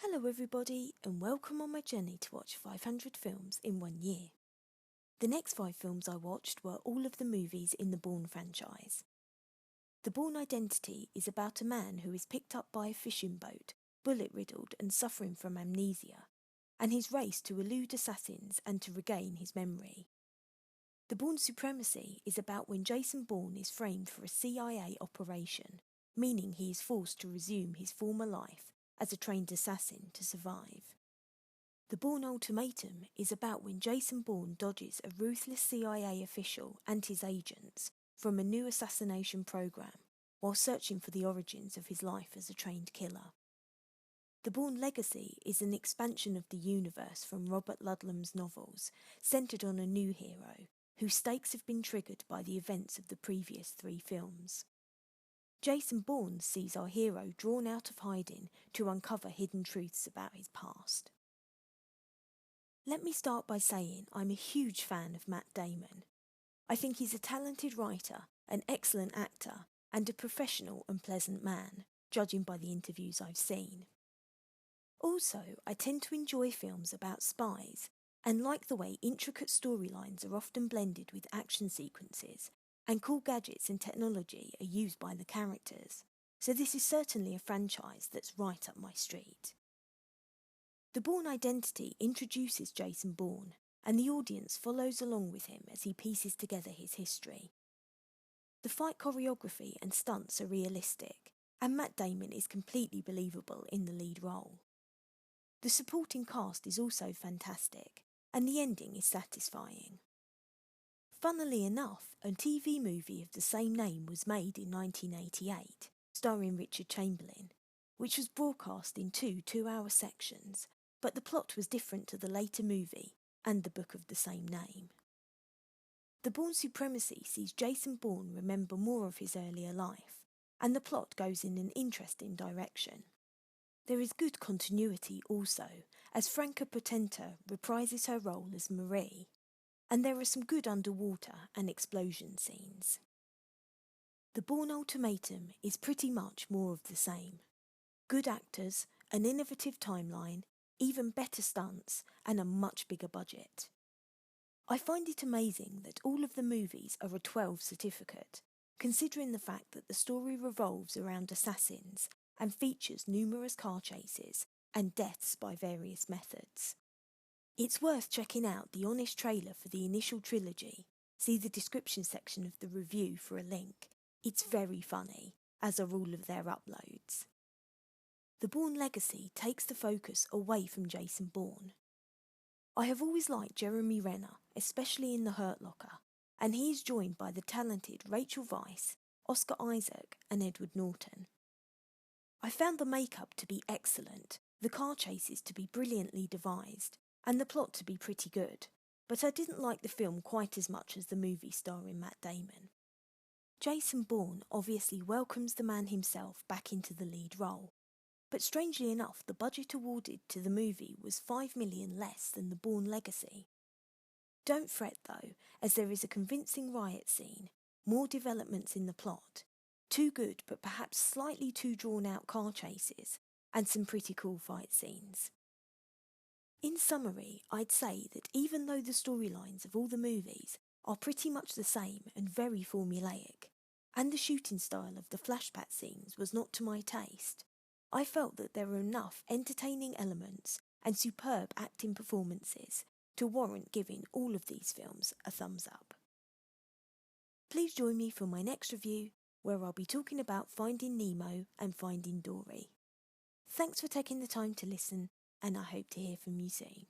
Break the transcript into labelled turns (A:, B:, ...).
A: Hello everybody and welcome on my journey to watch 500 films in 1 year. The next 5 films I watched were all of the movies in the Bourne franchise. The Bourne Identity is about a man who is picked up by a fishing boat, bullet-riddled and suffering from amnesia, and his race to elude assassins and to regain his memory. The Bourne Supremacy is about when Jason Bourne is framed for a CIA operation, meaning he is forced to resume his former life as a trained assassin to survive. The Bourne Ultimatum is about when Jason Bourne dodges a ruthless CIA official and his agents from a new assassination program while searching for the origins of his life as a trained killer. The Bourne Legacy is an expansion of the universe from Robert Ludlum's novels, centred on a new hero, whose stakes have been triggered by the events of the previous 3 films. Jason Bourne sees our hero drawn out of hiding to uncover hidden truths about his past. Let me start by saying I'm a huge fan of Matt Damon. I think he's a talented writer, an excellent actor, and a professional and pleasant man, judging by the interviews I've seen. Also, I tend to enjoy films about spies, and like the way intricate storylines are often blended with action sequences, and cool gadgets and technology are used by the characters, so this is certainly a franchise that's right up my street. The Bourne Identity introduces Jason Bourne, and the audience follows along with him as he pieces together his history. The fight choreography and stunts are realistic, and Matt Damon is completely believable in the lead role. The supporting cast is also fantastic, and the ending is satisfying. Funnily enough, a TV movie of the same name was made in 1988, starring Richard Chamberlain, which was broadcast in 2 two-hour sections, but the plot was different to the later movie and the book of the same name. The Bourne Supremacy sees Jason Bourne remember more of his earlier life, and the plot goes in an interesting direction. There is good continuity also, as Franca Potente reprises her role as Marie, and there are some good underwater and explosion scenes. The Bourne Ultimatum is pretty much more of the same. Good actors, an innovative timeline, even better stunts, and a much bigger budget. I find it amazing that all of the movies are a 12 certificate, considering the fact that the story revolves around assassins and features numerous car chases and deaths by various methods. It's worth checking out the honest trailer for the initial trilogy. See the description section of the review for a link. It's very funny, as are all of their uploads. The Bourne Legacy takes the focus away from Jason Bourne. I have always liked Jeremy Renner, especially in The Hurt Locker, and he is joined by the talented Rachel Weisz, Oscar Isaac and Edward Norton. I found the makeup to be excellent, the car chases to be brilliantly devised, and the plot to be pretty good, but I didn't like the film quite as much as the movie starring Matt Damon. Jason Bourne obviously welcomes the man himself back into the lead role, but strangely enough the budget awarded to the movie was $5 million less than the Bourne Legacy. Don't fret though, as there is a convincing riot scene, more developments in the plot, 2 good but perhaps slightly too drawn out car chases, and some pretty cool fight scenes. In summary, I'd say that even though the storylines of all the movies are pretty much the same and very formulaic, and the shooting style of the flashback scenes was not to my taste, I felt that there were enough entertaining elements and superb acting performances to warrant giving all of these films a thumbs up. Please join me for my next review, where I'll be talking about Finding Nemo and Finding Dory. Thanks for taking the time to listen, and I hope to hear from you soon.